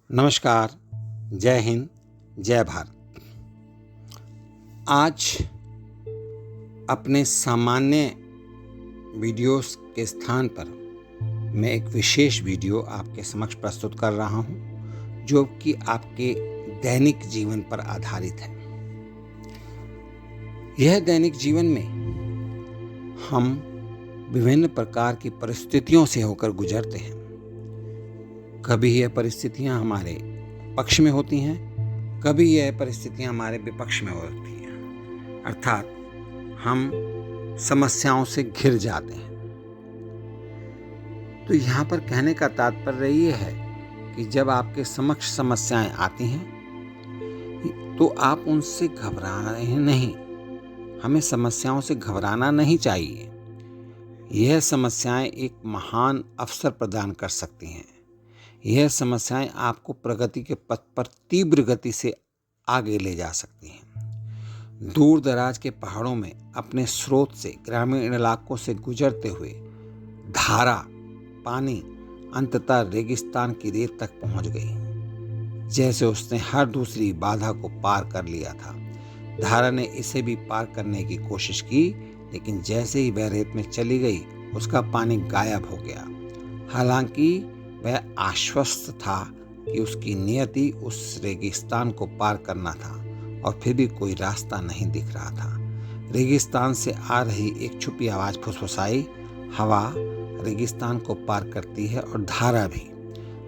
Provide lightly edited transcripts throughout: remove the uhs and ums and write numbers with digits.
नमस्कार, जय हिंद, जय भारत। आज अपने सामान्य वीडियोस के स्थान पर मैं एक विशेष वीडियो आपके समक्ष प्रस्तुत कर रहा हूं, जो कि आपके दैनिक जीवन पर आधारित है। यह दैनिक जीवन में हम विभिन्न प्रकार की परिस्थितियों से होकर गुजरते हैं। कभी यह परिस्थितियां हमारे पक्ष में होती हैं, कभी यह परिस्थितियां हमारे विपक्ष में होती हैं, अर्थात हम समस्याओं से घिर जाते हैं। तो यहाँ पर कहने का तात्पर्य ये है कि जब आपके समक्ष समस्याएं आती हैं तो आप उनसे घबराएं नहीं। हमें समस्याओं से घबराना नहीं चाहिए। यह समस्याएं एक महान अवसर प्रदान कर सकती हैं। यह समस्याएं आपको प्रगति के पथ पर तीव्र गति से आगे ले जा सकती हैं। दूर दराज के पहाड़ों में अपने स्रोत से ग्रामीण इलाकों से गुजरते हुए धारा पानी अंततः रेगिस्तान की रेत तक पहुंच गई। जैसे उसने हर दूसरी बाधा को पार कर लिया था। धारा ने इसे भी पार करने की कोशिश की, लेकिन जैसे ही वह रेत में चली गई, उसका पानी गायब हो गया। हालांकि वह आश्वस्त था कि उसकी नियति उस रेगिस्तान को पार करना था, और फिर भी कोई रास्ता नहीं दिख रहा था। रेगिस्तान से आ रही एक छुपी आवाज फुसफुसाई, हवा रेगिस्तान को पार करती है और धारा भी।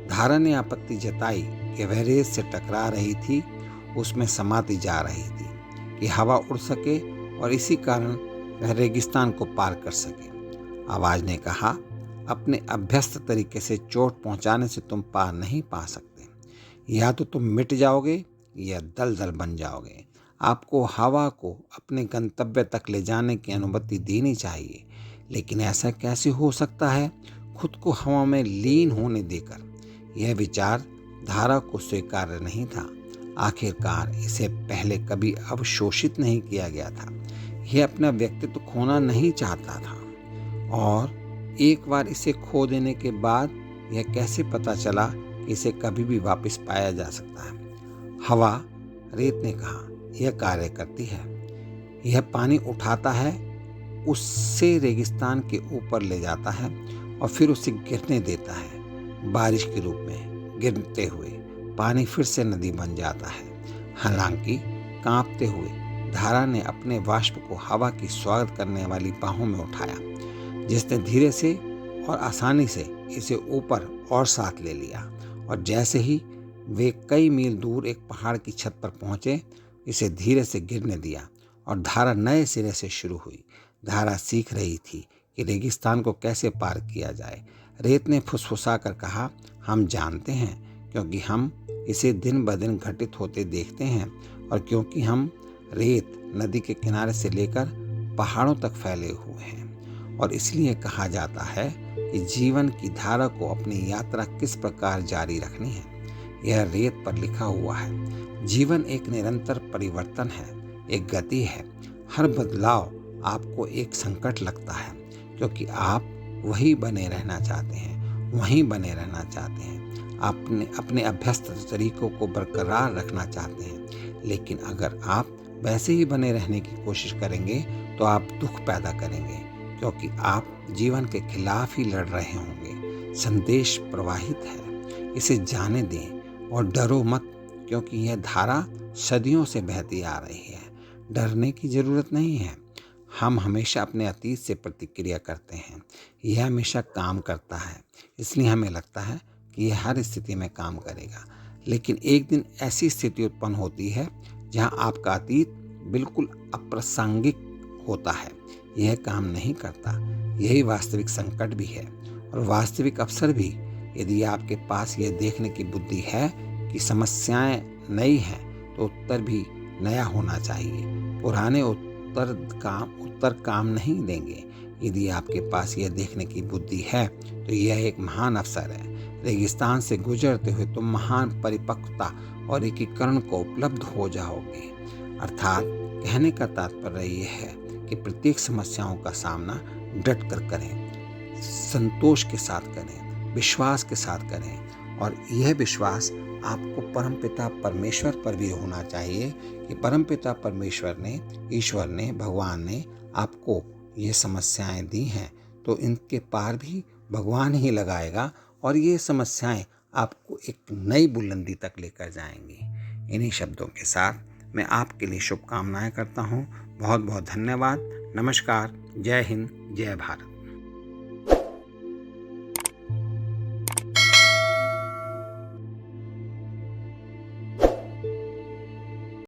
धारा ने आपत्ति जताई कि वह रेत से टकरा रही थी, उसमें समाती जा रही थी कि हवा उड़ सके और इसी कारण वह रेगिस्तान को पार कर सके। आवाज ने कहा, अपने अभ्यस्त तरीके से चोट पहुंचाने से तुम पार नहीं पा सकते। या तो तुम मिट जाओगे या दलदल बन जाओगे। आपको हवा को अपने गंतव्य तक ले जाने की अनुमति देनी चाहिए, लेकिन ऐसा कैसे हो सकता है खुद को हवा में लीन होने देकर? यह विचार धारा को स्वीकार्य नहीं था। आखिरकार इसे पहले कभी अवशोषित नहीं किया गया था। यह अपना व्यक्तित्व खोना नहीं चाहता था, और एक बार इसे खो देने के बाद यह कैसे पता चला कि इसे कभी भी वापस पाया जा सकता है। हवा, रेत ने कहा, यह कार्य करती है। यह पानी उठाता है, उससे रेगिस्तान के ऊपर ले जाता है और फिर उसे गिरने देता है। बारिश के रूप में गिरते हुए पानी फिर से नदी बन जाता है। हालांकि कांपते हुए धारा ने अपने वाष्प को हवा की स्वागत करने वाली बाहों में उठाया, जिसने धीरे से और आसानी से इसे ऊपर और साथ ले लिया। और जैसे ही वे कई मील दूर एक पहाड़ की छत पर पहुंचे, इसे धीरे से गिरने दिया और धारा नए सिरे से शुरू हुई। धारा सीख रही थी कि रेगिस्तान को कैसे पार किया जाए। रेत ने फुसफुसा कर कहा, हम जानते हैं, क्योंकि हम इसे दिन ब दिन घटित होते देखते हैं, और क्योंकि हम रेत नदी के किनारे से लेकर पहाड़ों तक फैले हुए हैं। और इसलिए कहा जाता है कि जीवन की धारा को अपनी यात्रा किस प्रकार जारी रखनी है, यह रेत पर लिखा हुआ है। जीवन एक निरंतर परिवर्तन है, एक गति है। हर बदलाव आपको एक संकट लगता है, क्योंकि आप वहीं बने रहना चाहते हैं। अपने अभ्यस्त तरीकों को बरकरार रखना चाहते हैं। लेकिन अगर आप वैसे ही बने रहने की कोशिश करेंगे तो आप दुख पैदा करेंगे, क्योंकि आप जीवन के खिलाफ ही लड़ रहे होंगे। संदेश प्रवाहित है, इसे जाने दें और डरो मत, क्योंकि यह धारा सदियों से बहती आ रही है। डरने की जरूरत नहीं है। हम हमेशा अपने अतीत से प्रतिक्रिया करते हैं। यह हमेशा काम करता है, इसलिए हमें लगता है कि यह हर स्थिति में काम करेगा। लेकिन एक दिन ऐसी स्थिति उत्पन्न होती है जहां आपका अतीत बिल्कुल अप्रासंगिक होता है। यह काम नहीं करता। यही वास्तविक संकट भी है और वास्तविक अवसर भी। यदि आपके पास यह देखने की बुद्धि है कि समस्याएं नई हैं, तो उत्तर भी नया होना चाहिए। पुराने उत्तर काम नहीं देंगे। यदि आपके पास यह देखने की बुद्धि है, तो यह एक महान अवसर है। रेगिस्तान से गुजरते हुए तुम महान परिपक्वता और एकीकरण को उपलब्ध हो जाओगे। अर्थात कहने का तात्पर्य यह है कि प्रत्येक समस्याओं का सामना डट कर करें, संतोष के साथ करें, विश्वास के साथ करें और यह विश्वास आपको परमपिता परमेश्वर पर भी होना चाहिए कि परमपिता परमेश्वर ने, ईश्वर ने, भगवान ने आपको ये समस्याएं दी हैं, तो इनके पार भी भगवान ही लगाएगा और ये समस्याएं आपको एक नई बुलंदी तक लेकर जाएंगी। इन्हीं शब्दों के साथ मैं आपके लिए शुभकामनाएं करता हूँ। बहुत बहुत धन्यवाद। नमस्कार। जय हिंद, जय भारत।